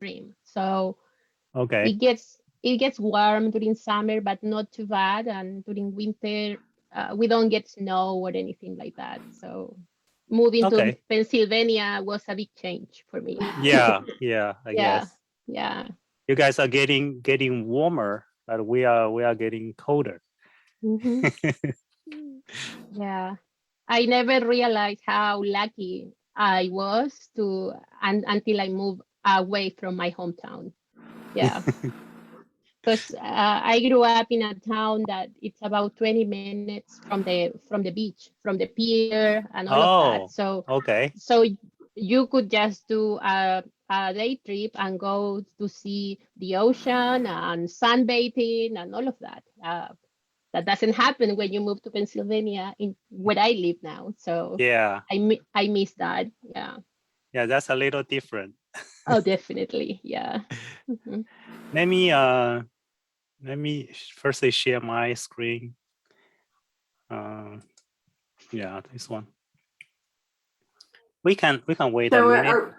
extreme. So Okay. it gets warm during summer, but not too bad. And during winter, we don't get snow or anything like that. So moving to Pennsylvania was a big change for me. Yeah, yeah, I guess. Yeah. You guys are getting warmer, but we are getting colder. Mm-hmm. Yeah. I never realized how lucky I was until I moved away from my hometown. Yeah. Because I grew up in a town that it's about 20 minutes from the beach, from the pier and all of that. So so you could just do a day trip and go to see the ocean and sunbathing and all of that. That doesn't happen when you move to Pennsylvania, in where I live now. So yeah, I miss that. Yeah. Yeah, that's a little different. Oh, definitely. Yeah. Mm-hmm. Let me firstly share my screen. Yeah, this one. We can wait a minute.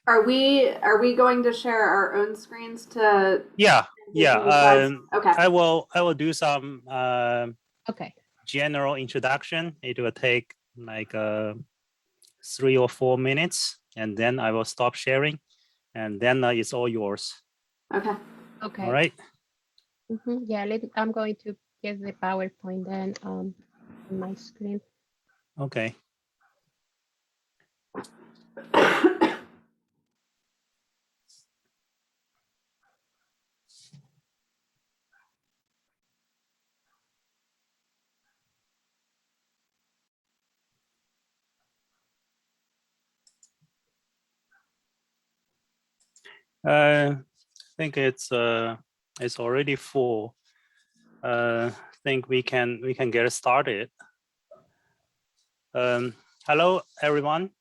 Are we going to share our own screens to? Yeah. Okay. I will do some okay. General introduction. It will take like 3 or 4 minutes, and then I will stop sharing, and then it's all yours. Okay. Okay. All right. Mm-hmm. Yeah, I'm going to get the PowerPoint then on my screen. Okay. I think it's already full. I think we can get started. Hello, everyone.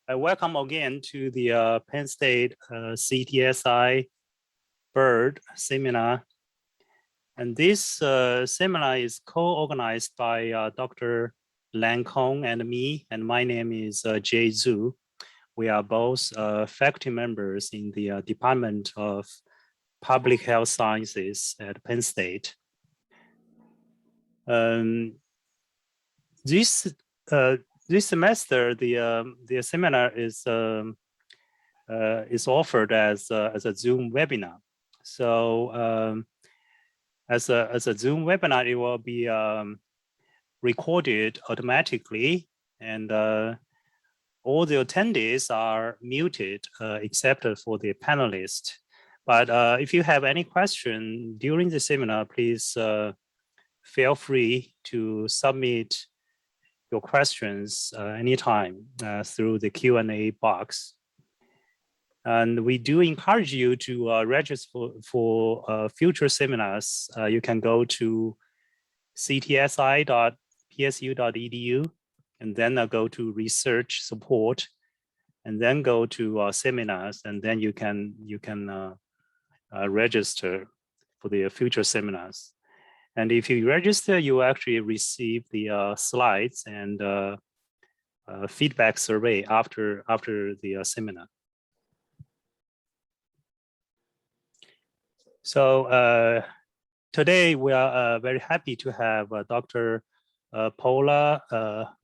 Welcome again to the Penn State CTSI BERD seminar. And this seminar is co-organized by Dr. Lan Kong and me, and my name is Jay Zhu. We are both faculty members in the Department of Public Health Sciences at Penn State. This semester, the seminar is offered as a Zoom webinar. So as a Zoom webinar, it will be recorded automatically, and all the attendees are muted except for the panelists. But if you have any question during the seminar, please feel free to submit your questions anytime through the Q&A box. And we do encourage you to register for future seminars. You can go to ctsi.psu.edu and then go to research support, and then go to seminars, and then you can register for the future seminars. And if you register, you actually receive the slides and feedback survey after the seminar. So today we are very happy to have Dr. Paula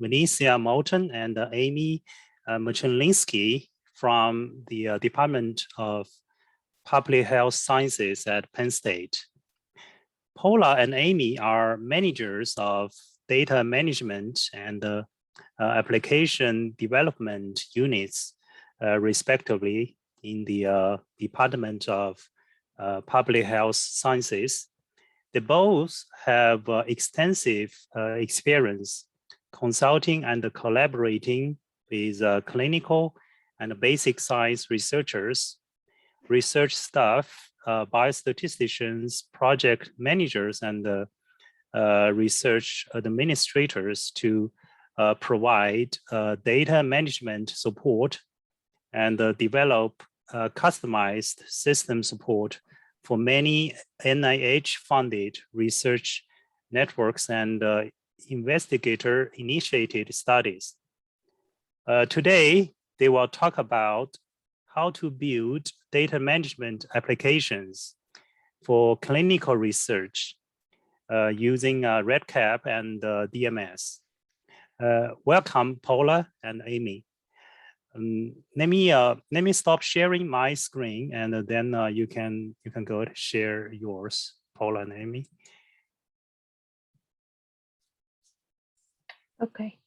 Venetia Moulton and Amy Machalinsky from the Department of Public Health Sciences at Penn State. Paula and Amy are managers of data management and application development units, respectively, in the Department of Public Health Sciences. They both have extensive experience consulting and collaborating with clinical and basic science researchers, research staff, biostatisticians, project managers, and research administrators to provide data management support and develop customized system support for many NIH-funded research networks and investigator-initiated studies. Today, they will talk about how to build data management applications for clinical research using REDCap and DMS. Welcome, Paula and Amy. Let me stop sharing my screen, and then you can go and share yours, Paula and Amy. Okay.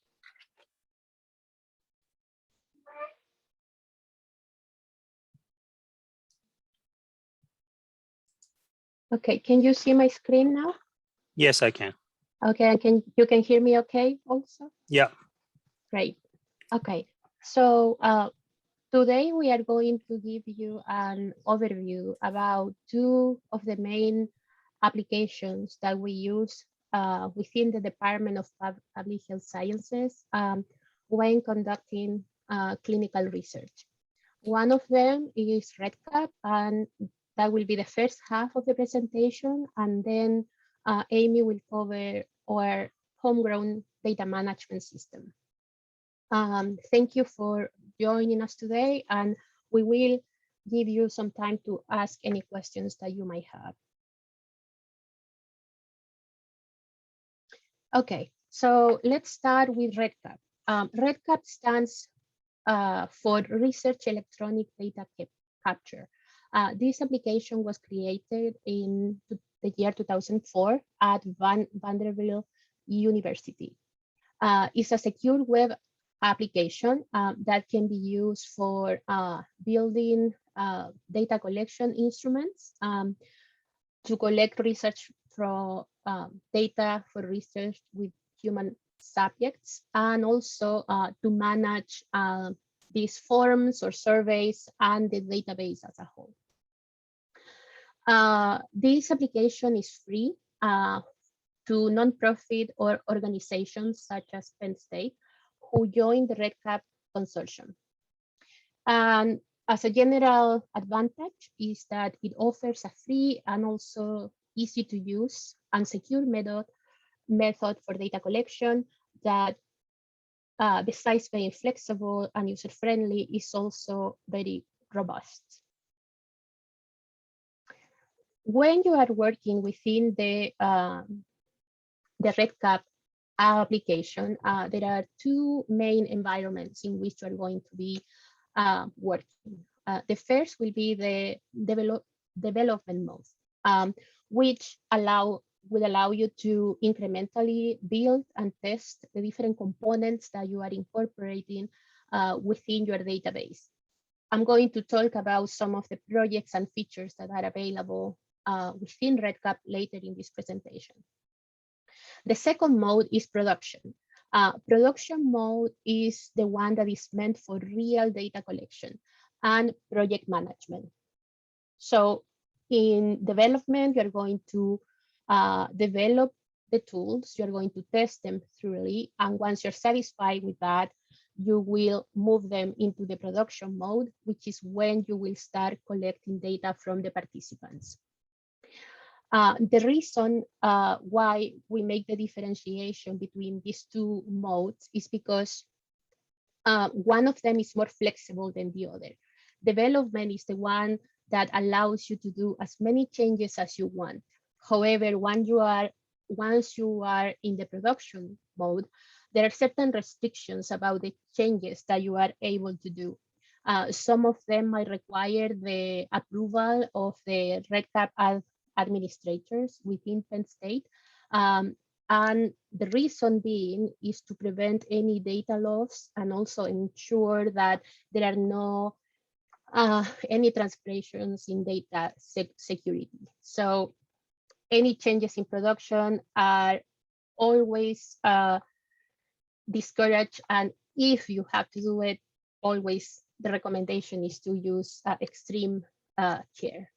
Okay, can you see my screen now? Yes, I can. Okay, you can hear me okay also? Yeah. Great. Okay, so today we are going to give you an overview about two of the main applications that we use within the Department of Public Health Sciences when conducting clinical research. One of them is REDCap, and that will be the first half of the presentation, and then Amy will cover our homegrown data management system. Thank you for joining us today, and we will give you some time to ask any questions that you might have. Okay, so let's start with REDCap. REDCap stands for Research Electronic Data Capture. This application was created in the year 2004 at Vanderbilt University. It's a secure web application that can be used for building data collection instruments to collect research from data for research with human subjects, and also to manage these forms or surveys and the database as a whole. This application is free to nonprofit or organizations such as Penn State, who joined the REDCap consortium. And as a general advantage is that it offers a free and also easy to use and secure method for data collection that, besides being flexible and user-friendly, is also very robust. When you are working within the REDCap application, there are two main environments in which you are going to be working. The first will be the development mode, which will allow you to incrementally build and test the different components that you are incorporating within your database. I'm going to talk about some of the projects and features that are available within REDCap later in this presentation. The second mode is production. Production mode is the one that is meant for real data collection and project management. So in development, you're going to develop the tools, you're going to test them thoroughly, and once you're satisfied with that, you will move them into the production mode, which is when you will start collecting data from the participants. The reason why we make the differentiation between these two modes is because one of them is more flexible than the other. Development is the one that allows you to do as many changes as you want. However, once you are in the production mode, there are certain restrictions about the changes that you are able to do. Some of them might require the approval of the REDCap administrators within Penn State. And the reason being is to prevent any data loss and also ensure that there are no any transgressions in data security. So any changes in production are always discouraged, and if you have to do it, always the recommendation is to use extreme care.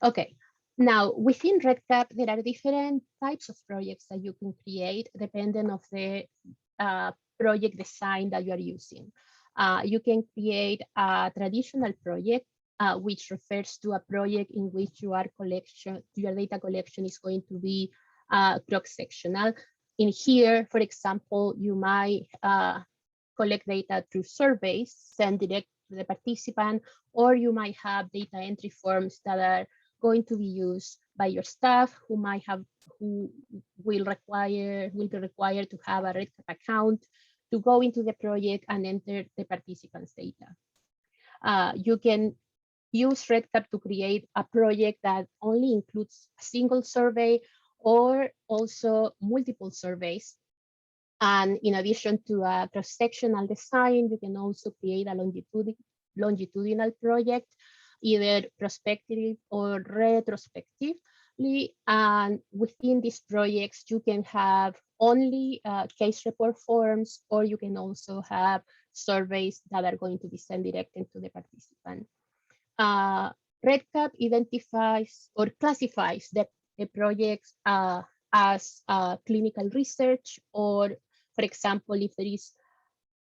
Okay, now within REDCap, there are different types of projects that you can create depending on the project design that you are using. You can create a traditional project, which refers to a project in which your data collection is going to be cross-sectional. In here, for example, you might collect data through surveys, send direct to the participant, or you might have data entry forms that are going to be used by your staff who will be required to have a REDCap account to go into the project and enter the participants' data. You can use REDCap to create a project that only includes a single survey or also multiple surveys. And in addition to a cross-sectional design, you can also create a longitudinal project, either prospectively or retrospectively. And within these projects, you can have only case report forms, or you can also have surveys that are going to be sent directly to the participant. REDCap identifies or classifies the projects as clinical research, or, for example, if there is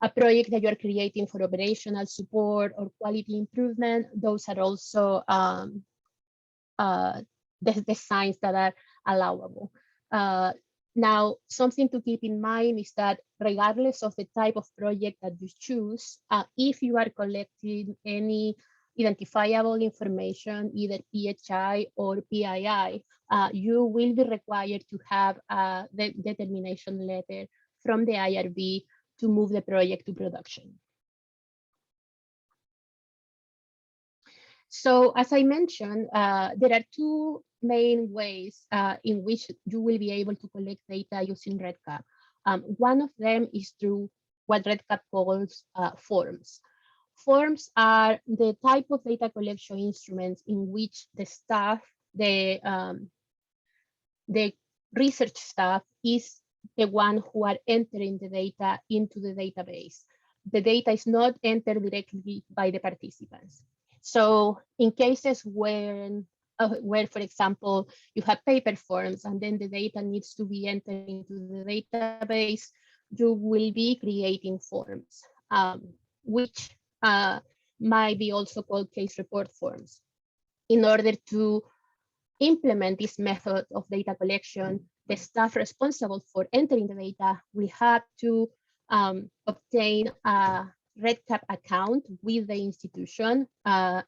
a project that you are creating for operational support or quality improvement, those are also the designs that are allowable. Now, something to keep in mind is that regardless of the type of project that you choose, if you are collecting any identifiable information, either PHI or PII, you will be required to have the determination letter from the IRB to move the project to production. So as I mentioned, there are two main ways in which you will be able to collect data using REDCap. One of them is through what REDCap calls forms. Forms are the type of data collection instruments in which the staff, the research staff, is the one who are entering the data into the database. The data is not entered directly by the participants. So in cases where, for example, you have paper forms and then the data needs to be entered into the database, you will be creating forms, which might be also called case report forms. In order to implement this method of data collection, the staff responsible for entering the data will have to obtain a REDCap account with the institution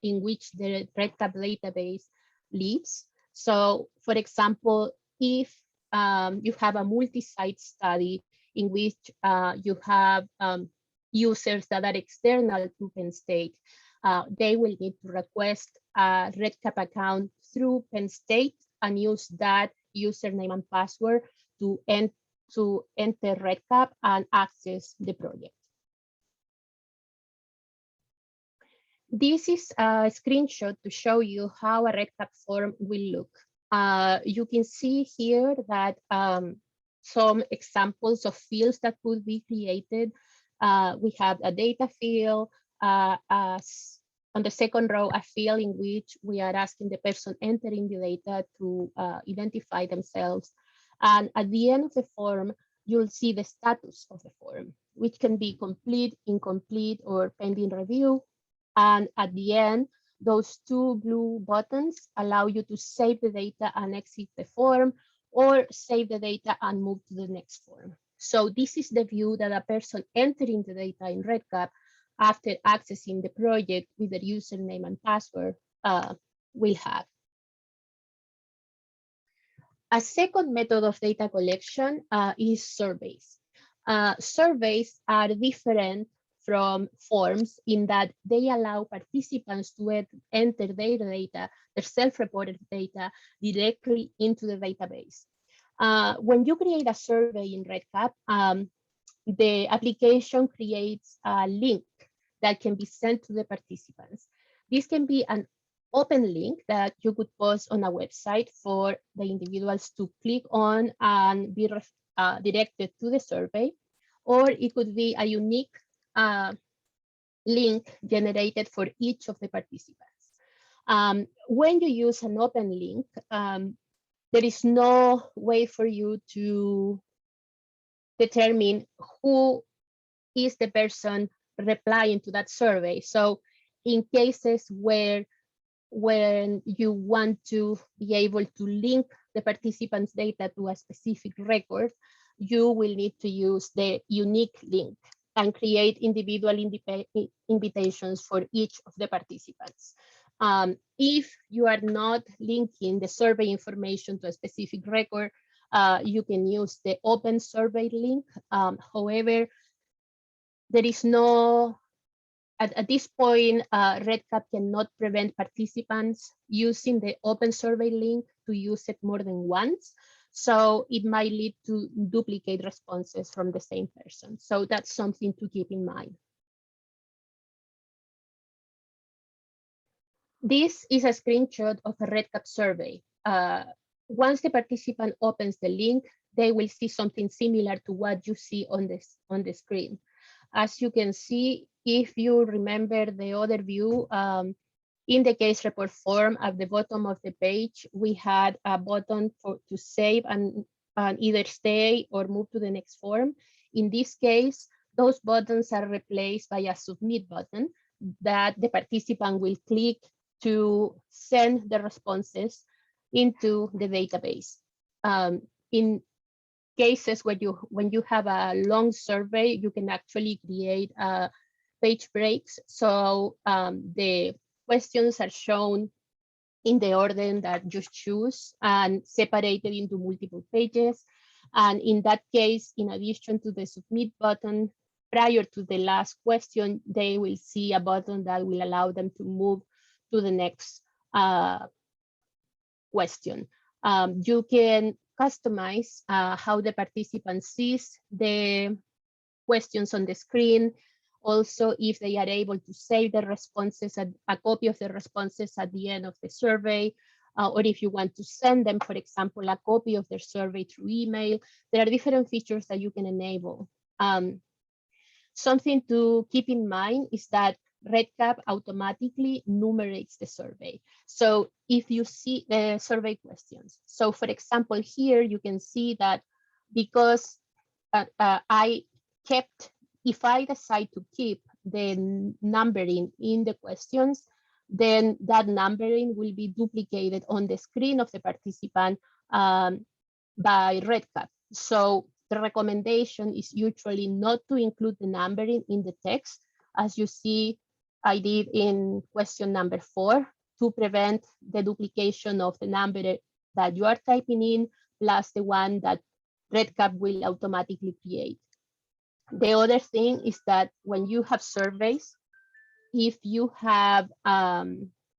in which the REDCap database lives. So, for example, if you have a multi-site study in which you have users that are external to Penn State, they will need to request a REDCap account through Penn State and use that username and password to enter REDCap and access the project. This is a screenshot to show you how a REDCap form will look. You can see here that some examples of fields that could be created. We have a data field, on the second row, a field in which we are asking the person entering the data to identify themselves. And at the end of the form, you'll see the status of the form, which can be complete, incomplete, or pending review. And at the end, those two blue buttons allow you to save the data and exit the form, or save the data and move to the next form. So this is the view that a person entering the data in REDCap after accessing the project with their username and password will have. A second method of data collection is surveys. Surveys are different from forms in that they allow participants to enter their data, their self-reported data, directly into the database. When you create a survey in REDCap, the application creates a link that can be sent to the participants. This can be an open link that you could post on a website for the individuals to click on and be directed to the survey, or it could be a unique link generated for each of the participants. When you use an open link, there is no way for you to determine who is the person replying to that survey. So in cases where when you want to be able to link the participants' data to a specific record, you will need to use the unique link and create individual invitations for each of the participants. If you are not linking the survey information to a specific record, you can use the open survey link. However, there is no, at this point, REDCap cannot prevent participants using the open survey link to use it more than once. So it might lead to duplicate responses from the same person. So that's something to keep in mind. This is a screenshot of a REDCap survey. Once the participant opens the link, they will see something similar to what you see on the screen. As you can see, if you remember the other view, in the case report form at the bottom of the page, we had a button to save and either stay or move to the next form. In this case, those buttons are replaced by a submit button that the participant will click to send the responses into the database. In cases where when you have a long survey, you can actually create page breaks. So the questions are shown in the order that you choose and separated into multiple pages. And in that case, in addition to the submit button, prior to the last question, they will see a button that will allow them to move to the next question. You can customize how the participant sees the questions on the screen. Also, if they are able to save the responses, a copy of the responses at the end of the survey, or if you want to send them, for example, a copy of their survey through email, there are different features that you can enable. Something to keep in mind is that REDCap automatically numerates the survey. So if you see the survey questions, so for example, here you can see that because I kept, if I decide to keep the numbering in the questions, then that numbering will be duplicated on the screen of the participant by REDCap. So the recommendation is usually not to include the numbering in the text, as you see I did in question number 4, to prevent the duplication of the number that you are typing in, plus the one that REDCap will automatically create. The other thing is that when you have surveys, if you have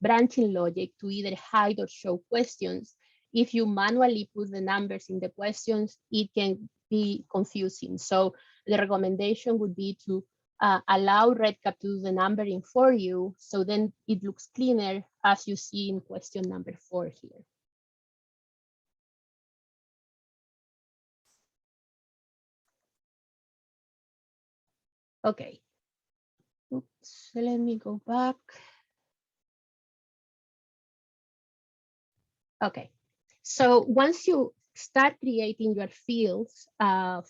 branching logic to either hide or show questions, if you manually put the numbers in the questions, it can be confusing. So the recommendation would be to allow REDCap to do the numbering for you, so then it looks cleaner, as you see in question number 4 here. Okay. Oops, let me go back. Okay, so once you start creating your fields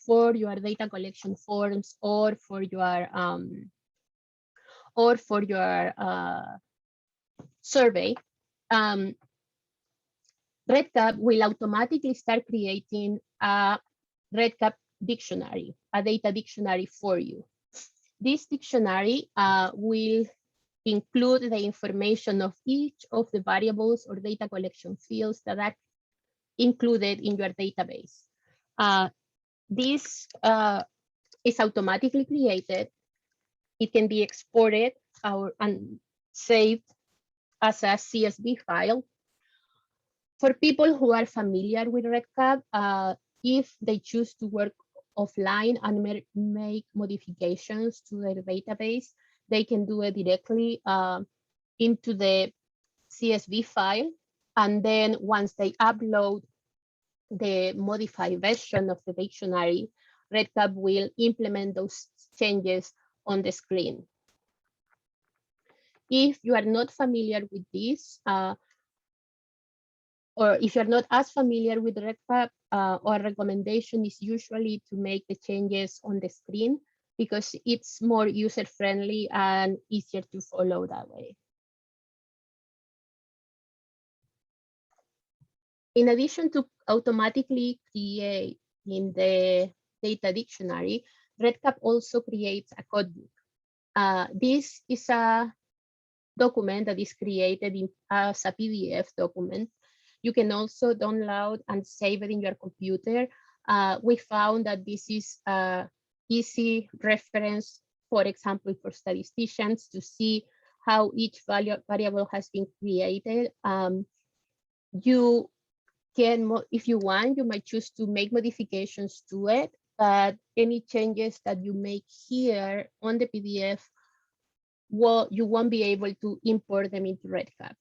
for your data collection forms or for your survey, REDCap will automatically start creating a REDCap dictionary, a data dictionary for you. This dictionary will include the information of each of the variables or data collection fields that are included in your database. This is automatically created. It can be exported and saved as a CSV file. For people who are familiar with REDCap, if they choose to work offline and make modifications to their database, they can do it directly into the CSV file. And then once they upload the modified version of the dictionary, REDCap will implement those changes on the screen. If you are not familiar with this, or if you're not as familiar with REDCap, our recommendation is usually to make the changes on the screen because it's more user-friendly and easier to follow that way. In addition to automatically create in the data dictionary, REDCap also creates a codebook. This is a document that is created as a PDF document. You can also download and save it in your computer. We found that this is an easy reference, for example, for statisticians to see how each variable has been created. You can, if you want, you might choose to make modifications to it, but any changes that you make here on the PDF, well, you won't be able to import them into REDCap.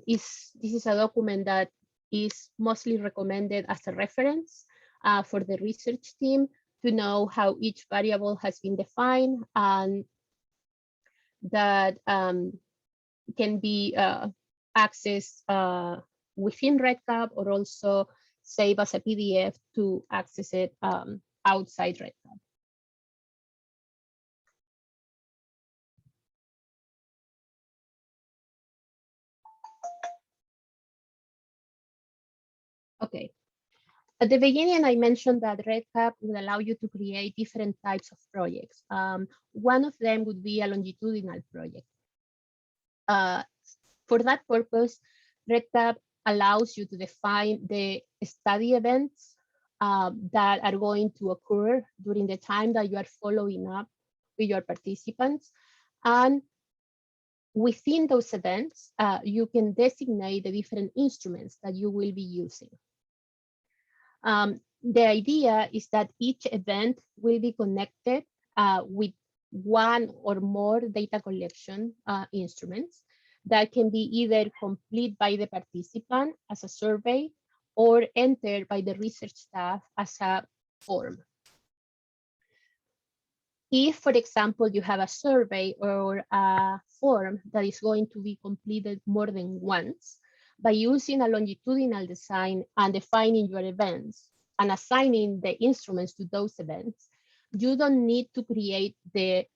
This is a document that is mostly recommended as a reference for the research team to know how each variable has been defined, and that can be accessed within REDCap, or also save as a PDF to access it outside REDCap. Okay. At the beginning, I mentioned that REDCap would allow you to create different types of projects. One of them would be a longitudinal project. For that purpose, REDCap allows you to define the study events that are going to occur during the time that you are following up with your participants. And within those events, you can designate the different instruments that you will be using. The idea is that each event will be connected with one or more data collection instruments that can be either complete by the participant as a survey or entered by the research staff as a form. If, for example, you have a survey or a form that is going to be completed more than once, by using a longitudinal design and defining your events and assigning the instruments to those events, you don't need to create the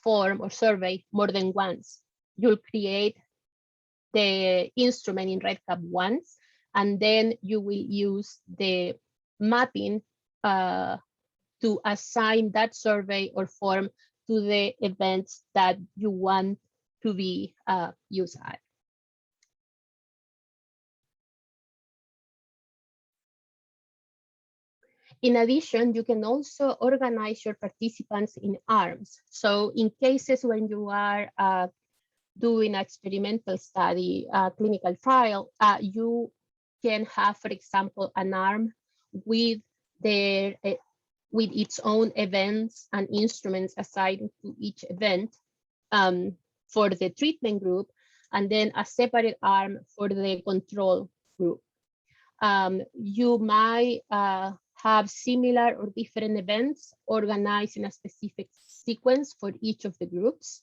form or survey more than once. You'll create the instrument in REDCap once, and then you will use the mapping to assign that survey or form to the events that you want to be used at. In addition, you can also organize your participants in arms. So in cases when you are doing an experimental study, clinical trial, you can have, for example, an arm with its own events and instruments assigned to each event for the treatment group, and then a separate arm for the control group. You might have similar or different events organized in a specific sequence for each of the groups.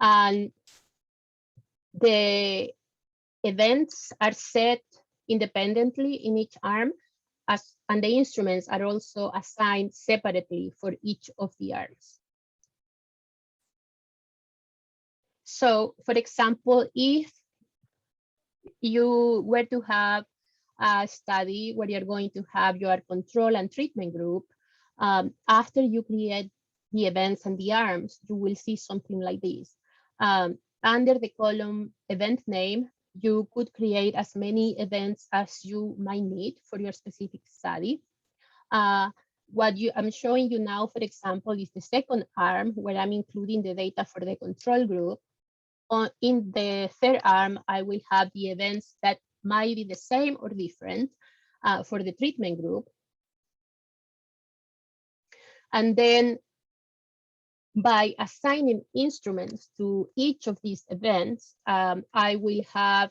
And the events are set independently in each arm, and the instruments are also assigned separately for each of the arms. So, for example, if you were to have a study where you're going to have your control and treatment group, after you create the events and the arms, you will see something like this. Under the column event name, you could create as many events as you might need for your specific study. What I'm showing you now, for example, is the second arm where I'm including the data for the control group. In the third arm, I will have the events that might be the same or different for the treatment group. And then by assigning instruments to each of these events, I will have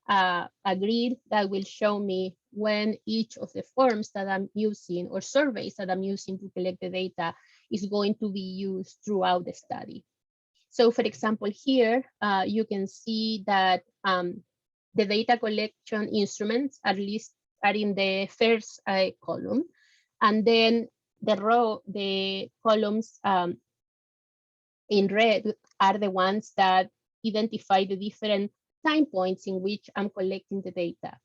a grid that will show me when each of the forms that I'm using or surveys that I'm using to collect the data is going to be used throughout the study. So for example, here, you can see that the data collection instruments are in the first column, and then the columns in red are the ones that identify the different time points in which I'm collecting the data.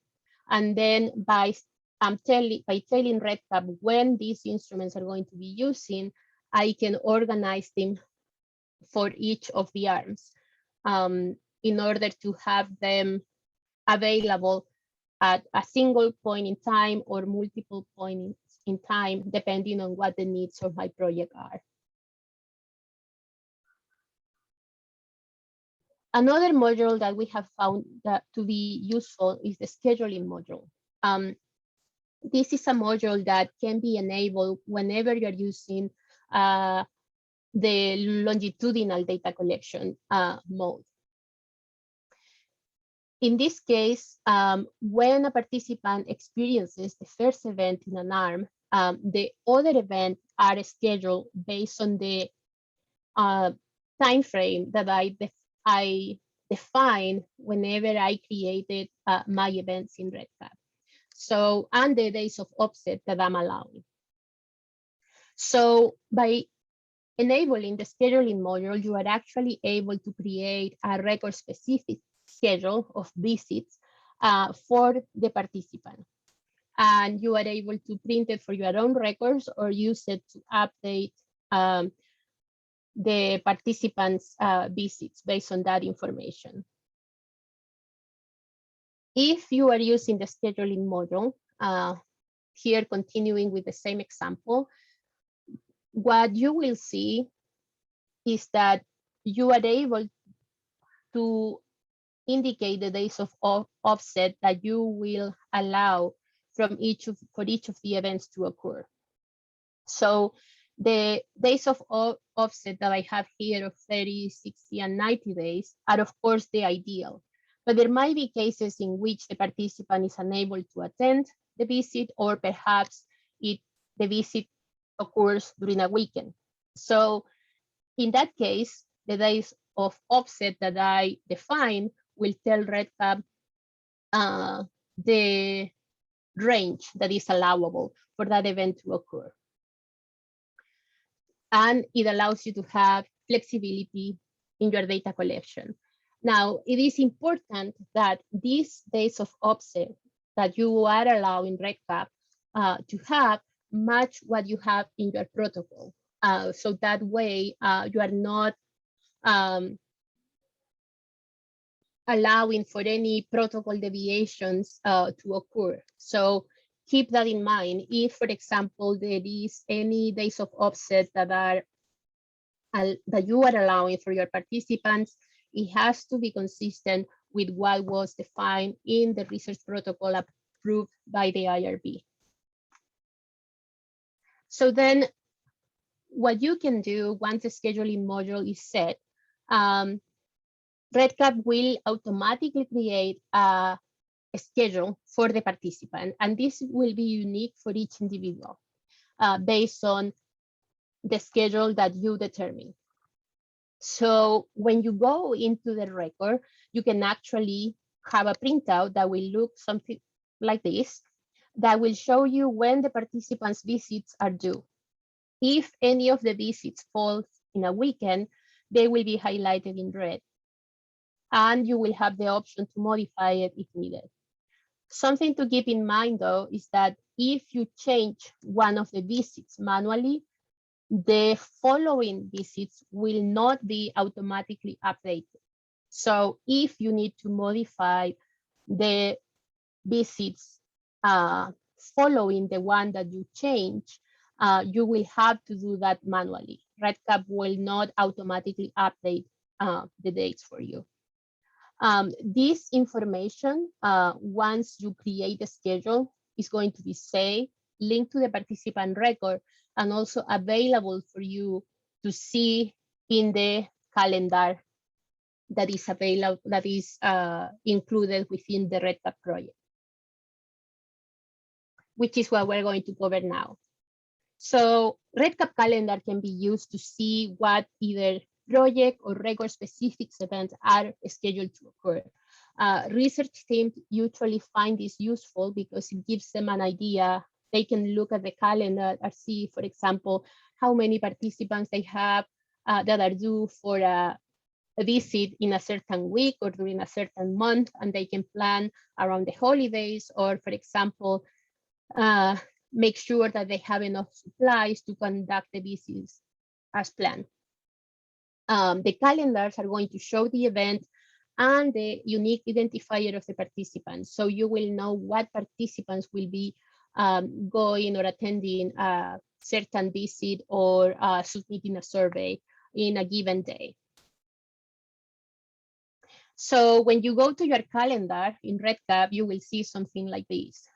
And then by telling REDCap when these instruments are going to be using, I can organize them for each of the arms in order to have them available at a single point in time or multiple points in time, depending on what the needs of my project are. Another module that we have found that to be useful is the scheduling module. This is a module that can be enabled whenever you're using the longitudinal data collection mode. In this case, when a participant experiences the first event in an arm, the other events are scheduled based on the time frame that I defined whenever I created my events in REDCap. So, and the days of offset that I'm allowing. So by enabling the scheduling module, you are actually able to create a record-specific schedule of visits for the participant. And you are able to print it for your own records or use it to update the participants' visits based on that information. If you are using the scheduling module, here continuing with the same example, what you will see is that you are able to indicate the days of offset that you will allow for each of the events to occur. So the days of offset that I have here of 30, 60, and 90 days are of course the ideal, but there might be cases in which the participant is unable to attend the visit, or perhaps the visit occurs during a weekend. So in that case, the days of offset that I define will tell REDCap the range that is allowable for that event to occur. And it allows you to have flexibility in your data collection. Now, it is important that these days of offset that you are allowing REDCap to have match what you have in your protocol. So that way you are not allowing for any protocol deviations to occur. So keep that in mind. If, for example, there is any days of offset that you are allowing for your participants, it has to be consistent with what was defined in the research protocol approved by the IRB. So then what you can do once the scheduling module is set, REDCap will automatically create a schedule for the participant, and this will be unique for each individual based on the schedule that you determine. So when you go into the record, you can actually have a printout that will look something like this, that will show you when the participants' visits are due. If any of the visits falls in a weekend, they will be highlighted in red, and you will have the option to modify it if needed. Something to keep in mind, though, is that if you change one of the visits manually, the following visits will not be automatically updated. So if you need to modify the visits following the one that you change, you will have to do that manually. REDCap will not automatically update the dates for you. This information, once you create a schedule, is going to be saved, linked to the participant record, and also available for you to see in the calendar that is available, that is included within the REDCap project, which is what we're going to cover now. So REDCap calendar can be used to see what either project or record specific events are scheduled to occur. Research teams usually find this useful because it gives them an idea. They can look at the calendar and see, for example, how many participants they have that are due for a visit in a certain week or during a certain month, and they can plan around the holidays, or for example, make sure that they have enough supplies to conduct the visits as planned. The calendars are going to show the event and the unique identifier of the participants. So you will know what participants will be going or attending a certain visit or submitting a survey in a given day. So when you go to your calendar in REDCap, you will see something like this.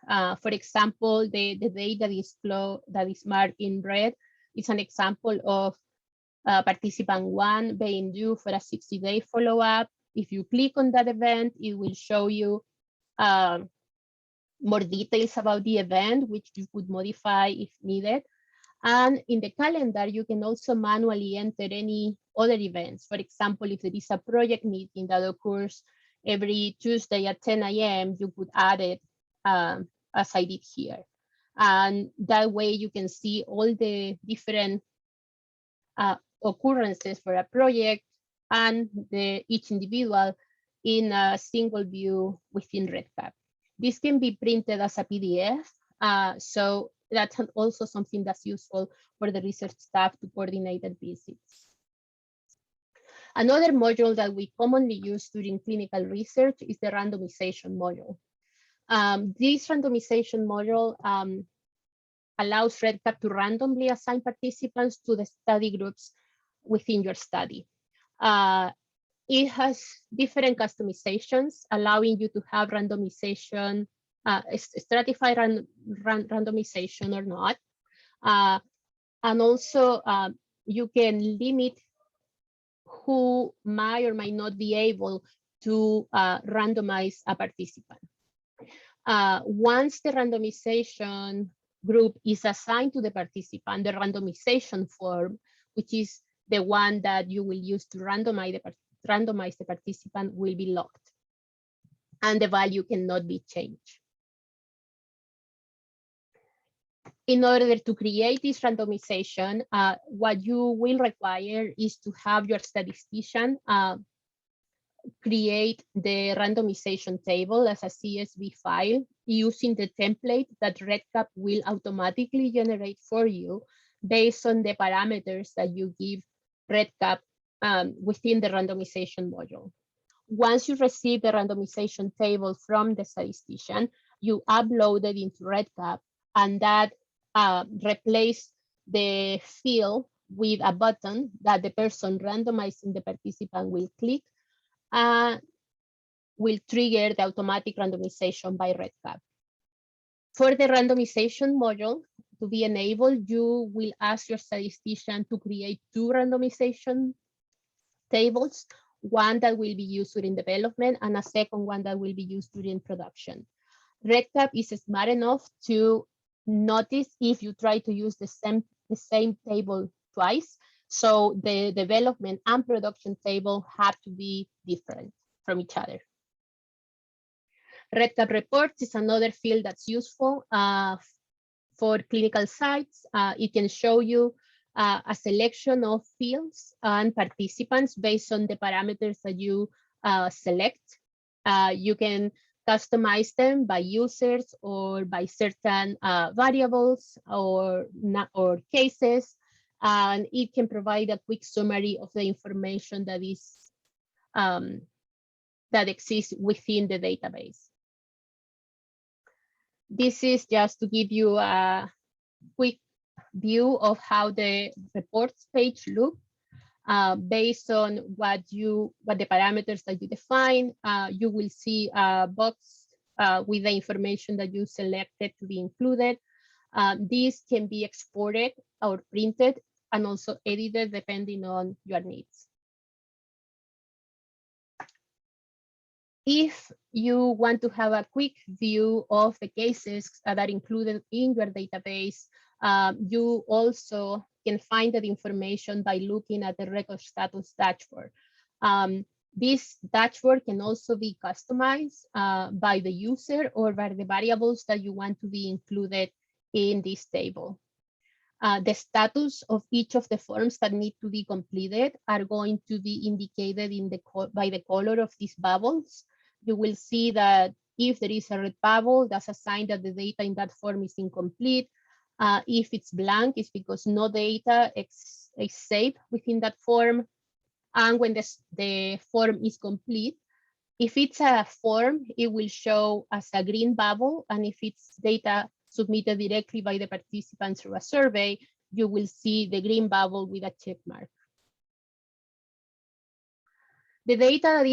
For example, the day that is marked in red is an example of participant 1 being due for a 60-day follow-up. If you click on that event, it will show you more details about the event, which you could modify if needed. And in the calendar, you can also manually enter any other events. For example, if there is a project meeting that occurs every Tuesday at 10 a.m., you could add it as I did here. And that way you can see all the different occurrences for a project and each individual in a single view within REDCap. This can be printed as a PDF. So that's also something that's useful for the research staff to coordinate the visits. Another module that we commonly use during clinical research is the randomization module. This randomization module allows REDCap to randomly assign participants to the study groups within your study. It has different customizations, allowing you to have randomization, stratified randomization or not. And also you can limit who might or might not be able to randomize a participant. Once the randomization group is assigned to the participant, the randomization form, which is the one that you will use to randomize the participant, will be locked, and the value cannot be changed. In order to create this randomization, what you will require is to have your statistician create the randomization table as a CSV file using the template that REDCap will automatically generate for you based on the parameters that you give REDCap within the randomization module. Once you receive the randomization table from the statistician, you upload it into REDCap, and that replace the field with a button that the person randomizing the participant will click and will trigger the automatic randomization by REDCap. For the randomization module to be enabled, you will ask your statistician to create 2 randomization tables, one that will be used during development and a second one that will be used during production. REDCap is smart enough to notice if you try to use the same table twice. So the development and production table have to be different from each other. REDCap reports is another field that's useful for clinical sites. It can show you a selection of fields and participants based on the parameters that you select. You can customize them by users or by certain variables or cases, and it can provide a quick summary of the information that is that exists within the database. This is just to give you a quick view of how the reports page look. Based on what the parameters that you define, you will see a box with the information that you selected to be included. These can be exported or printed and also edited depending on your needs. If you want to have a quick view of the cases that are included in your database, you also can find that information by looking at the record status dashboard. This dashboard can also be customized by the user or by the variables that you want to be included in this table. the status of each of the forms that need to be completed are going to be indicated in by the color of these bubbles. You will see that if there is a red bubble, that's a sign that the data in that form is incomplete. If it's blank, it's because no data is saved within that form. And when the form is complete, if it's a form, it will show as a green bubble. And if it's data submitted directly by the participants through a survey, you will see the green bubble with a check mark. The data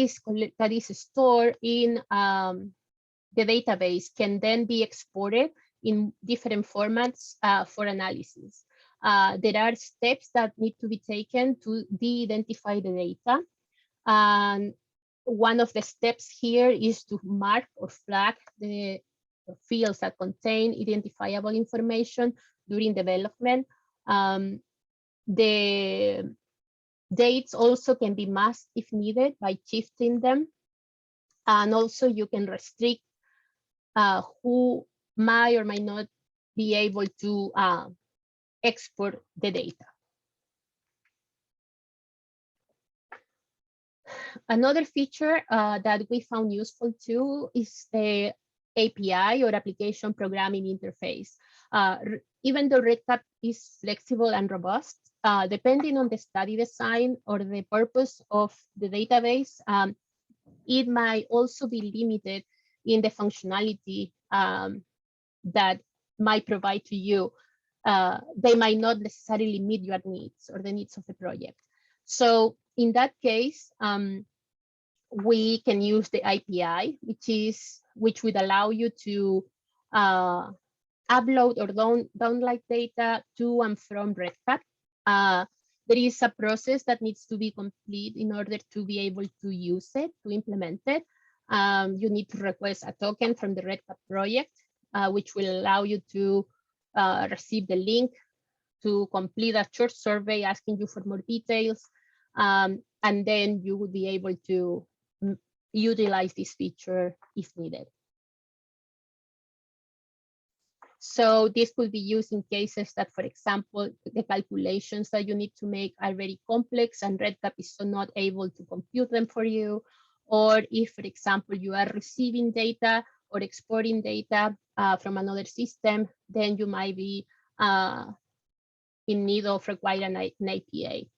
that is stored in the database can then be exported in different formats for analysis. There are steps that need to be taken to de-identify the data. And one of the steps here is to mark or flag the fields that contain identifiable information during development. The dates also can be masked if needed by shifting them. And also you can restrict who might or might not be able to export the data. Another feature that we found useful too is the API or application programming interface. Even though REDCap is flexible and robust, depending on the study design or the purpose of the database, it might also be limited in the functionality that might provide to you. They might not necessarily meet your needs or the needs of the project. So in that case, we can use the API, which would allow you to upload or download data to and from REDCap. There is a process that needs to be complete in order to be able to use it, to implement it. You need to request a token from the REDCap project, which will allow you to receive the link to complete a short survey asking you for more details. And then you will be able to utilize this feature if needed. So this could be used in cases that, for example, the calculations that you need to make are very complex and REDCap is not able to compute them for you. Or if, for example, you are receiving data or exporting data from another system, then you might be in need of requiring an API.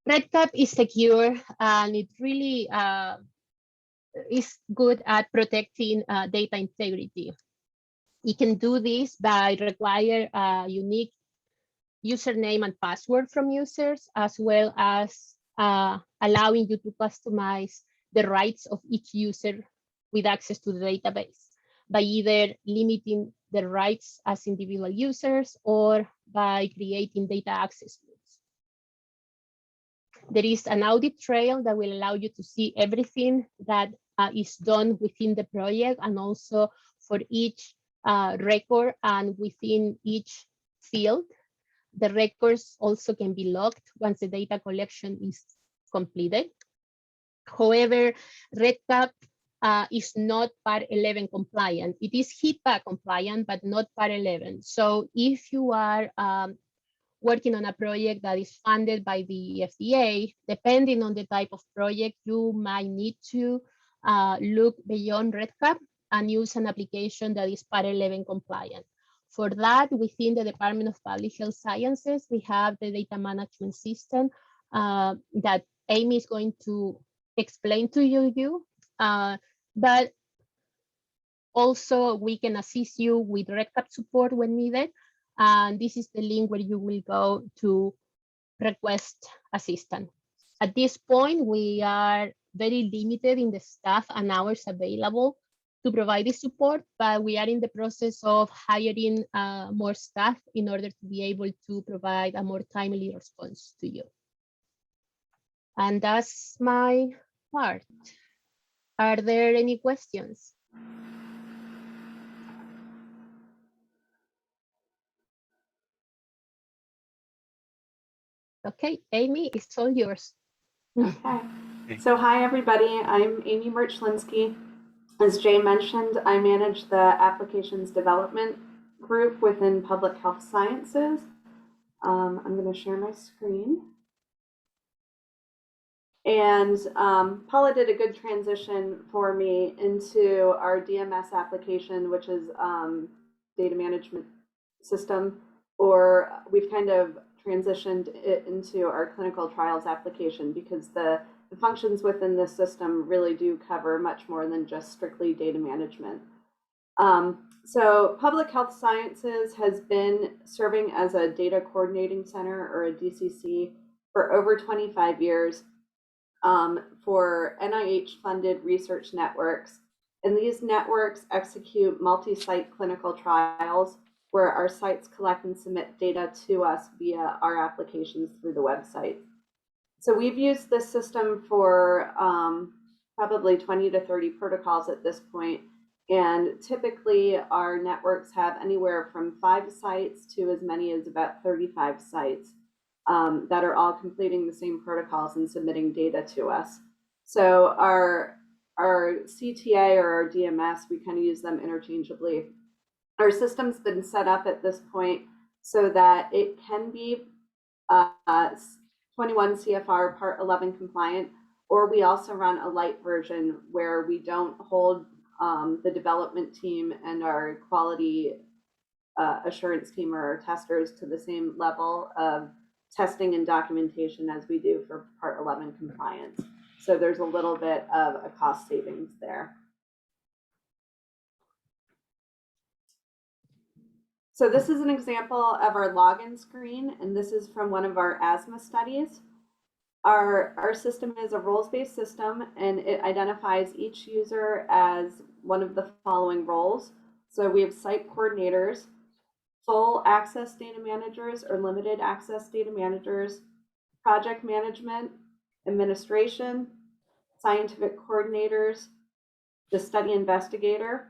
REDCap is secure and it really is good at protecting data integrity. It can do this by require a unique username and password from users, as well as allowing you to customize the rights of each user with access to the database by either limiting the rights as individual users or by creating data access groups. There is an audit trail that will allow you to see everything that is done within the project and also for each record and within each field. The records also can be logged once the data collection is completed. However, REDCap is not Part 11 compliant. It is HIPAA compliant, but not Part 11. So if you are working on a project that is funded by the FDA, depending on the type of project, you might need to look beyond REDCap and use an application that is Part 11 compliant. For that, within the Department of Public Health Sciences, we have the data management system that Amy is going to explain to you. But also we can assist you with REDCap support when needed. And this is the link where you will go to request assistance. At this point, we are very limited in the staff and hours available to provide this support, but we are in the process of hiring more staff in order to be able to provide a more timely response to you. And that's my part. Are there any questions? Okay, Amy, it's all yours. Okay. So hi, everybody. I'm Amy Merchlinsky. As Jay mentioned, I manage the applications development group within public health sciences. I'm going to share my screen. And Paula did a good transition for me into our DMS application, which is data management system, or we've kind of transitioned it into our clinical trials application, because the functions within this system really do cover much more than just strictly data management. So Public Health Sciences has been serving as a data coordinating center, or a DCC, for over 25 years for NIH-funded research networks. And these networks execute multi-site clinical trials where our sites collect and submit data to us via our applications through the website. So we've used this system for probably 20 to 30 protocols at this point. And typically our networks have anywhere from 5 sites to as many as about 35 sites that are all completing the same protocols and submitting data to us. So our CTA or our DMS, we kind of use them interchangeably. Our system's been set up at this point so that it can be 21 CFR Part 11 compliant, or we also run a light version where we don't hold the development team and our quality assurance team or our testers to the same level of testing and documentation as we do for Part 11 compliance. So there's a little bit of a cost savings there. So this is an example of our login screen, and this is from one of our asthma studies. Our system is a roles-based system, and it identifies each user as one of the following roles. So we have site coordinators, full access data managers or limited access data managers, project management, administration, scientific coordinators, the study investigator,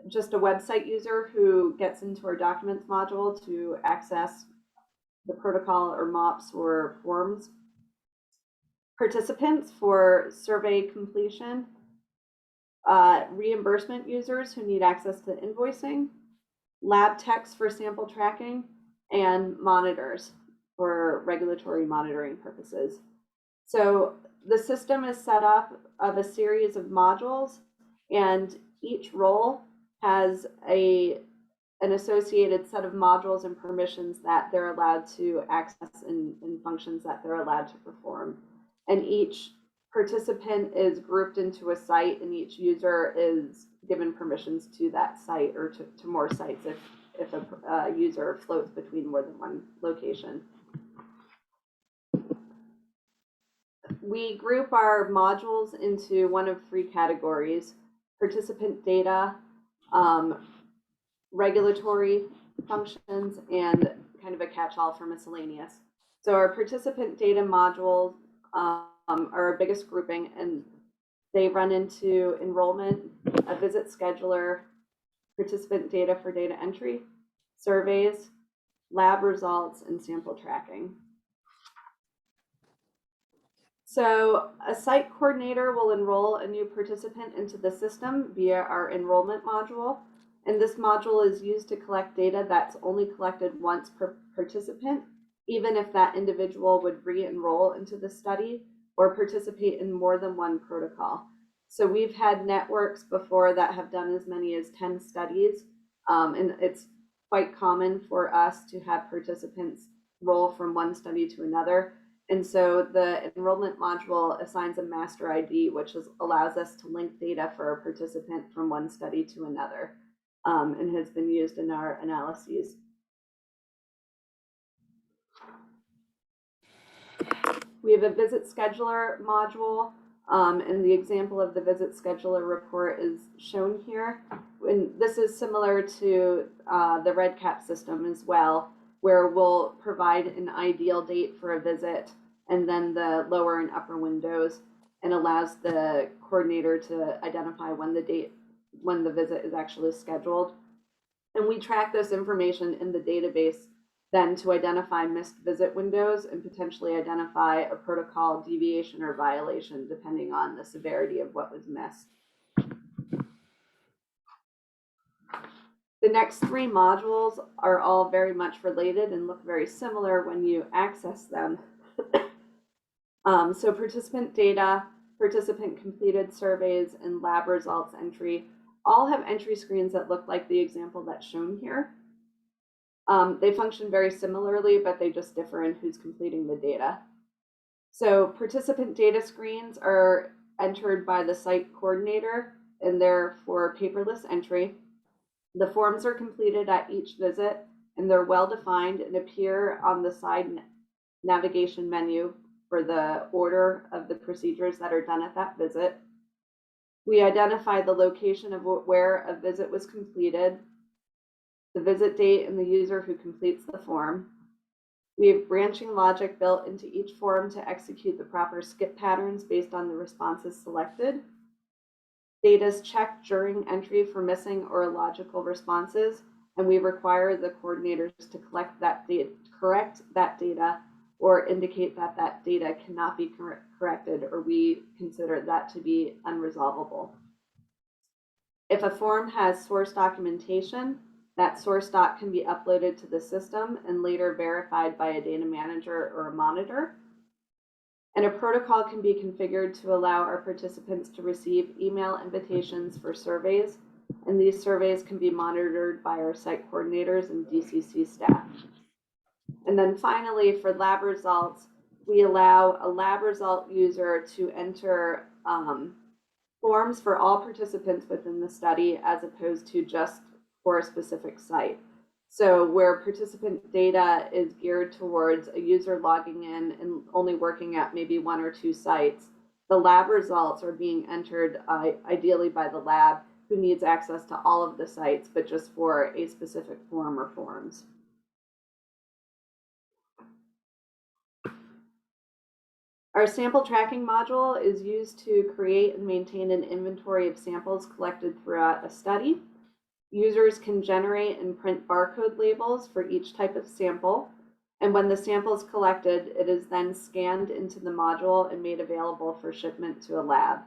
just a website user who gets into our documents module to access the protocol or MOPS or forms, participants for survey completion, reimbursement users who need access to invoicing, lab techs for sample tracking, and monitors for regulatory monitoring purposes. So the system is set up of a series of modules, and each role has an associated set of modules and permissions that they're allowed to access and functions that they're allowed to perform. And each participant is grouped into a site, and each user is given permissions to that site or to more sites if a user floats between more than one location. We group our modules into one of 3 categories: participant data, regulatory functions, and kind of a catch-all for miscellaneous. So our participant data modules are our biggest grouping, and they run into enrollment, a visit scheduler, participant data for data entry, surveys, lab results, and sample tracking. So a site coordinator will enroll a new participant into the system via our enrollment module. And this module is used to collect data that's only collected once per participant, even if that individual would re-enroll into the study or participate in more than one protocol. So we've had networks before that have done as many as 10 studies, and it's quite common for us to have participants roll from one study to another. And so the enrollment module assigns a master ID, which allows us to link data for a participant from one study to another, and has been used in our analyses. We have a visit scheduler module, and the example of the visit scheduler report is shown here. And this is similar to the REDCap system as well, where we'll provide an ideal date for a visit and then the lower and upper windows, and allows the coordinator to identify when the visit is actually scheduled. And we track this information in the database then to identify missed visit windows and potentially identify a protocol deviation or violation depending on the severity of what was missed. The next three modules are all very much related and look very similar when you access them. So participant data, participant completed surveys, and lab results entry all have entry screens that look like the example that's shown here. They function very similarly, but they just differ in who's completing the data. So participant data screens are entered by the site coordinator, and they're for paperless entry. The forms are completed at each visit, and they're well defined and appear on the side navigation menu for the order of the procedures that are done at that visit. We identify the location of where a visit was completed, the visit date, and the user who completes the form. We have branching logic built into each form to execute the proper skip patterns based on the responses selected. Data is checked during entry for missing or illogical responses, and we require the coordinators to correct that data or indicate that that data cannot be corrected, or we consider that to be unresolvable. If a form has source documentation, that source doc can be uploaded to the system and later verified by a data manager or a monitor. And a protocol can be configured to allow our participants to receive email invitations for surveys, and these surveys can be monitored by our site coordinators and DCC staff. And then finally, for lab results, we allow a lab result user to enter forms for all participants within the study as opposed to just for a specific site. So where participant data is geared towards a user logging in and only working at maybe 1 or 2 sites, the lab results are being entered ideally by the lab who needs access to all of the sites, but just for a specific form or forms. Our sample tracking module is used to create and maintain an inventory of samples collected throughout a study. Users can generate and print barcode labels for each type of sample, and when the sample is collected, it is then scanned into the module and made available for shipment to a lab.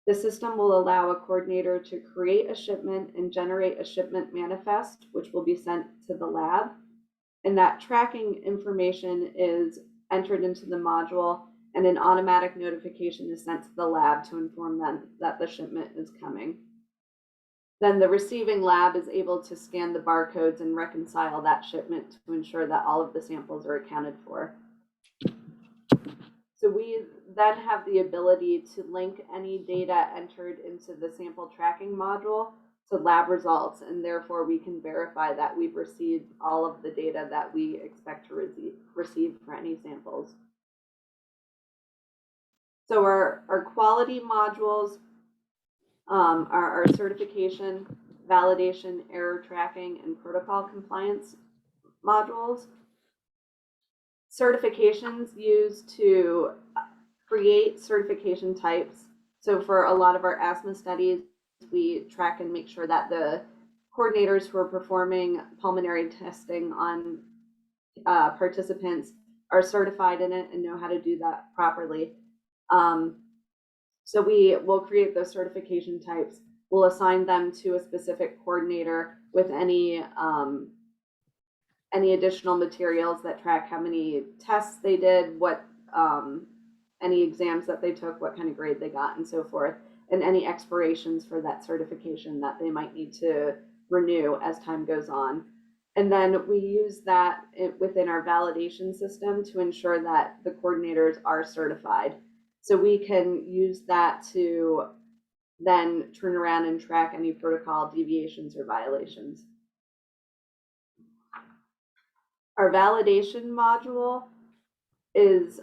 The system will allow a coordinator to create a shipment and generate a shipment manifest, which will be sent to the lab, and that tracking information is entered into the module, and an automatic notification is sent to the lab to inform them that the shipment is coming. Then the receiving lab is able to scan the barcodes and reconcile that shipment to ensure that all of the samples are accounted for. So we then have the ability to link any data entered into the sample tracking module to lab results, and therefore we can verify that we've received all of the data that we expect to receive for any samples. So our quality modules are our certification, validation, error tracking, and protocol compliance modules. Certifications used to create certification types. So for a lot of our asthma studies, we track and make sure that the coordinators who are performing pulmonary testing on participants are certified in it and know how to do that properly. So we will create those certification types. We'll assign them to a specific coordinator with any additional materials that track how many tests they did, what any exams that they took, what kind of grade they got, and so forth, and any expirations for that certification that they might need to renew as time goes on. And then we use that within our validation system to ensure that the coordinators are certified. So we can use that to then turn around and track any protocol deviations or violations. Our validation module is,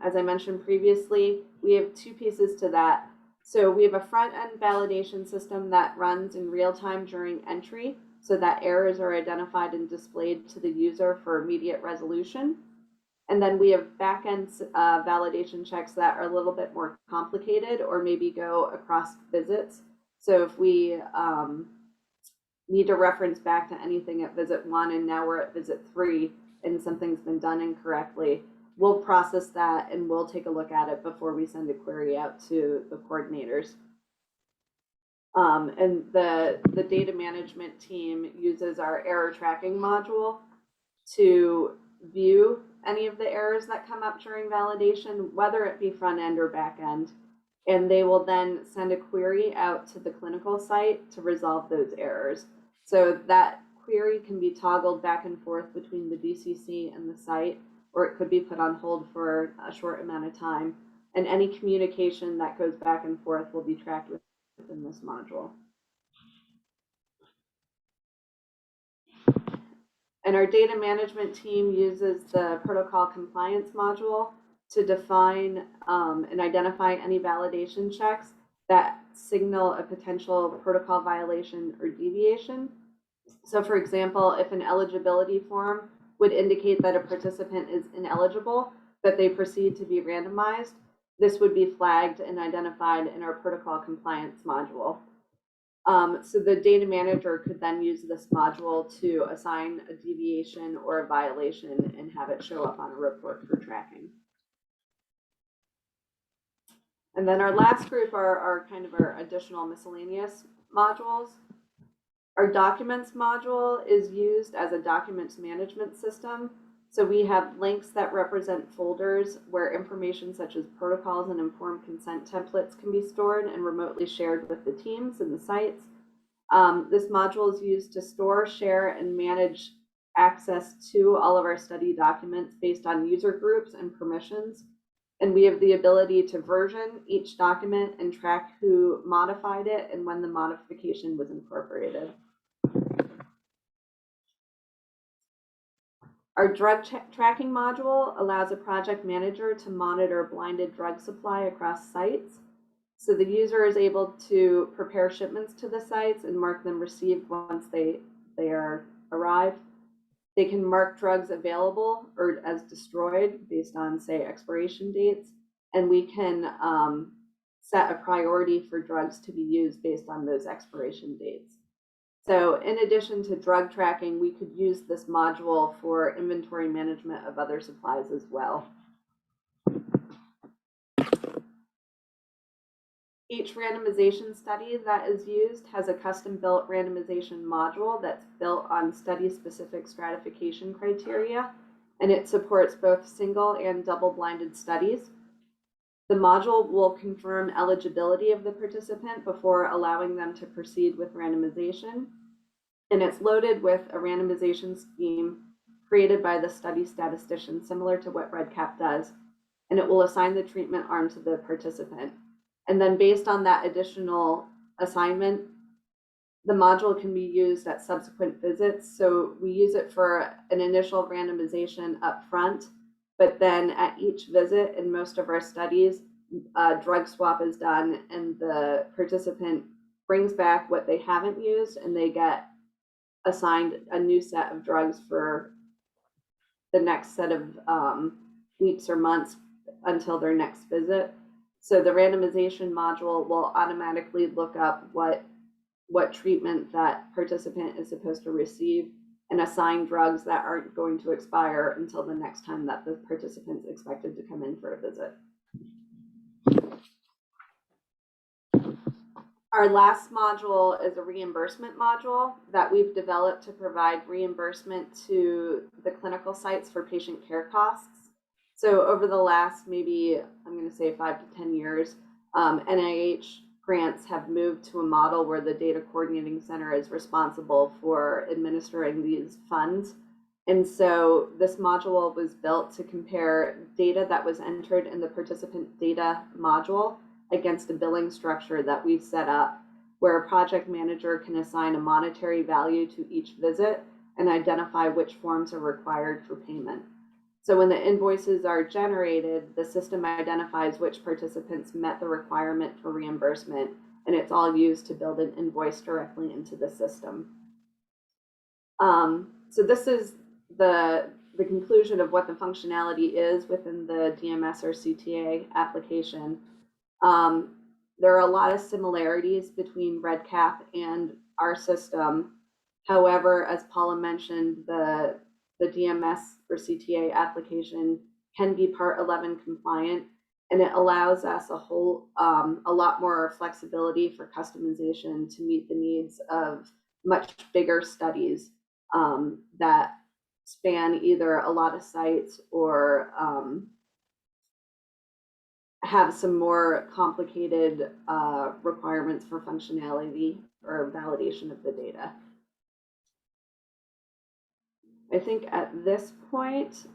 as I mentioned previously, we have 2 pieces to that. So we have a front-end validation system that runs in real time during entry so that errors are identified and displayed to the user for immediate resolution. And then we have back-end validation checks that are a little bit more complicated or maybe go across visits. So if we need to reference back to anything at visit 1 and now we're at visit 3 and something's been done incorrectly, we'll process that and we'll take a look at it before we send a query out to the coordinators. And the data management team uses our error tracking module to view any of the errors that come up during validation, whether it be front end or back end. And they will then send a query out to the clinical site to resolve those errors. So that query can be toggled back and forth between the DCC and the site, or it could be put on hold for a short amount of time. And any communication that goes back and forth will be tracked within this module. And our data management team uses the protocol compliance module to define and identify any validation checks that signal a potential protocol violation or deviation. So for example, if an eligibility form would indicate that a participant is ineligible, but they proceed to be randomized, this would be flagged and identified in our protocol compliance module. So the data manager could then use this module to assign a deviation or a violation and have it show up on a report for tracking. And then our last group are kind of our additional miscellaneous modules. Our documents module is used as a documents management system. So we have links that represent folders where information such as protocols and informed consent templates can be stored and remotely shared with the teams and the sites. This module is used to store, share, and manage access to all of our study documents based on user groups and permissions. And we have the ability to version each document and track who modified it and when the modification was incorporated. Our drug tracking module allows a project manager to monitor blinded drug supply across sites. So the user is able to prepare shipments to the sites and mark them received once they are arrived. They can mark drugs available or as destroyed based on, say, expiration dates. And we can set a priority for drugs to be used based on those expiration dates. So in addition to drug tracking, we could use this module for inventory management of other supplies as well. Each randomization study that is used has a custom-built randomization module that's built on study-specific stratification criteria, and it supports both single and double-blinded studies. The module will confirm eligibility of the participant before allowing them to proceed with randomization, and it's loaded with a randomization scheme created by the study statistician, similar to what REDCap does, and it will assign the treatment arm to the participant. And then based on that additional assignment, the module can be used at subsequent visits. So we use it for an initial randomization up front, but then at each visit in most of our studies, a drug swap is done and the participant brings back what they haven't used and they get assigned a new set of drugs for the next set of weeks or months until their next visit. So the randomization module will automatically look up what treatment that participant is supposed to receive and assign drugs that aren't going to expire until the next time that the participant's expected to come in for a visit. Our last module is a reimbursement module that we've developed to provide reimbursement to the clinical sites for patient care costs. So over the last maybe, I'm going to say 5 to 10 years, NIH grants have moved to a model where the data coordinating center is responsible for administering these funds. And so this module was built to compare data that was entered in the participant data module against a billing structure that we've set up where a project manager can assign a monetary value to each visit and identify which forms are required for payment. So when the invoices are generated, the system identifies which participants met the requirement for reimbursement, and it's all used to build an invoice directly into the system. So this is the conclusion of what the functionality is within the DMS or CTA application. There are a lot of similarities between REDCap and our system. However, as Paula mentioned, the DMS or CTA application can be Part 11 compliant, and it allows us a lot more flexibility for customization to meet the needs of much bigger studies that span either a lot of sites or have some more complicated requirements for functionality or validation of the data. I think at this point,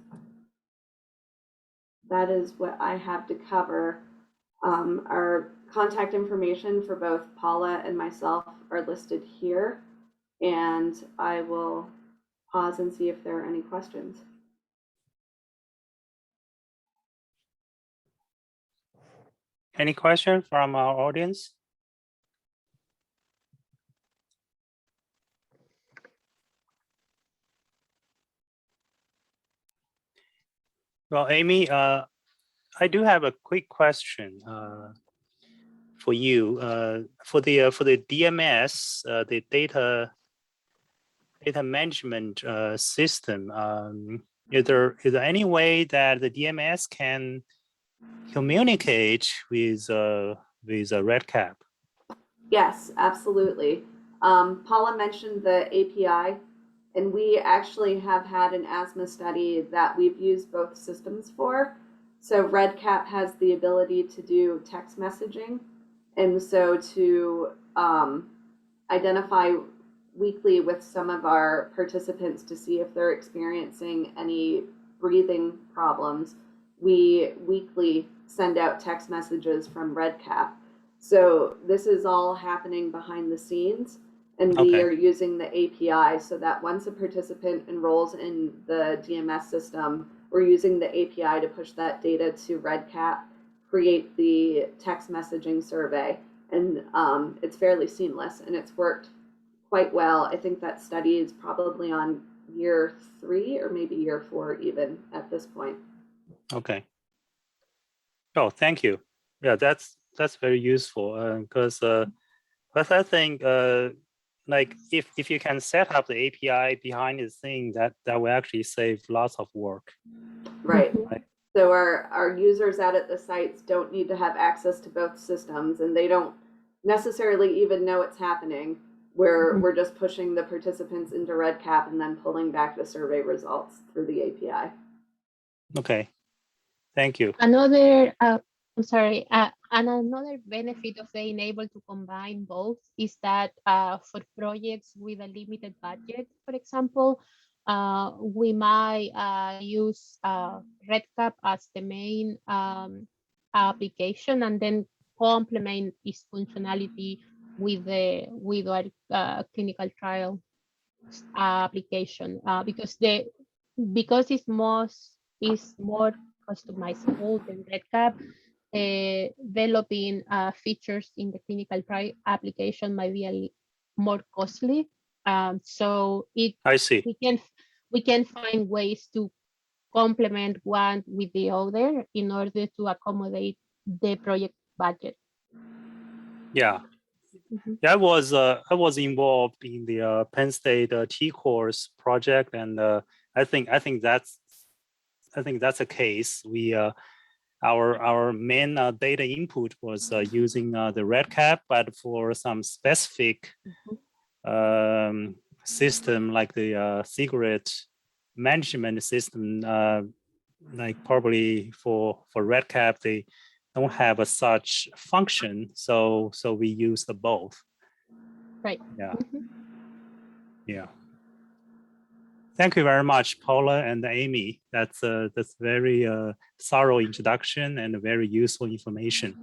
that is what I have to cover. Our contact information for both Paula and myself are listed here, and I will pause and see if there are any questions. Any questions from our audience? Well, Amy, I do have a quick question for you. For the DMS, the data management system, is there any way that the DMS can communicate with REDCap? Yes, absolutely. Paula mentioned the API, and we actually have had an asthma study that we've used both systems for. So REDCap has the ability to do text messaging, and so to identify weekly with some of our participants to see if they're experiencing any breathing problems, we weekly send out text messages from REDCap. So this is all happening behind the scenes, and we are using the API so that once a participant enrolls in the DMS system, we're using the API to push that data to REDCap, create the text messaging survey, and it's fairly seamless, and it's worked quite well. I think that study is probably on year 3 or maybe year 4 even at this point. Okay. Oh, thank you. Yeah, that's very useful because I think like if you can set up the API behind the thing, that will actually save lots of work. Right. So our users out at the sites don't need to have access to both systems, and they don't necessarily even know it's happening. We're just pushing the participants into REDCap and then pulling back the survey results through the API. Okay, thank you. Another, I'm sorry, and another benefit of being able to combine both is that for projects with a limited budget, for example, we might use REDCap as the main application and then complement its functionality with our clinical trial application because it's more customizable than REDCap. Developing features in the clinical trial application might be more costly. So I see. We can find ways to complement one with the other in order to accommodate the project budget. Yeah. Yeah, I was involved in the Penn State T-course project, and I think that's a case. We our main data input was using the REDCap, but for some specific system like the cigarette management system, like probably for REDCap, they don't have such function, so we use the both. Right. Yeah. Yeah. Thank you very much, Paula and Amy. That's very thorough introduction and very useful information.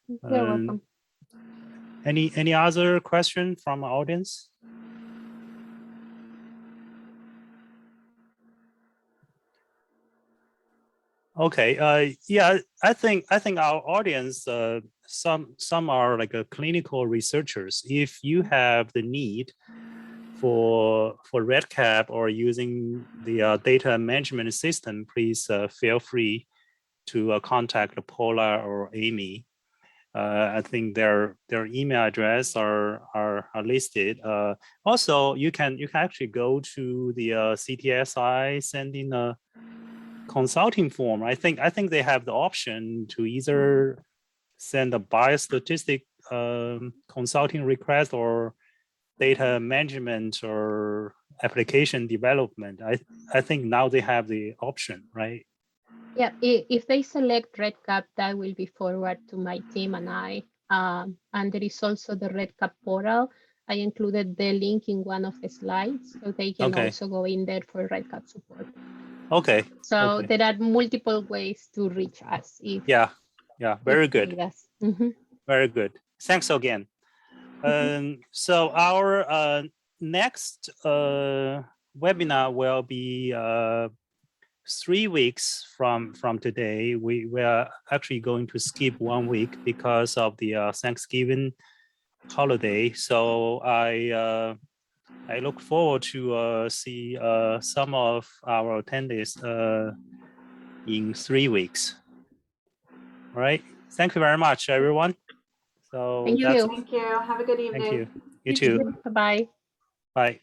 You're welcome. Any other question from our audience? Okay. Yeah, I think our audience, some are like clinical researchers. If you have the need for REDCap or using the data management system, please feel free to contact Paula or Amy. I think their email address are listed. Also, you can actually go to the CTSI, send in a consulting form, I think they have the option to either send a biostatistic consulting request or data management or application development. I think now they have the option, right? Yeah, if they select REDCap, that will be forwarded to my team and I. And there is also the REDCap portal. I included the link in one of the slides, so they can also go in there for REDCap support. Okay. So okay. there are multiple ways to reach us. Yeah, very good. Very good. Thanks again. So our next webinar will be 3 weeks from today. We are actually going to skip 1 week because of the Thanksgiving holiday. So I look forward to see some of our attendees in 3 weeks. All right. Thank you very much, everyone. So Thank you. Thank you. Have a good evening. Thank you. You too. Bye-bye. Bye.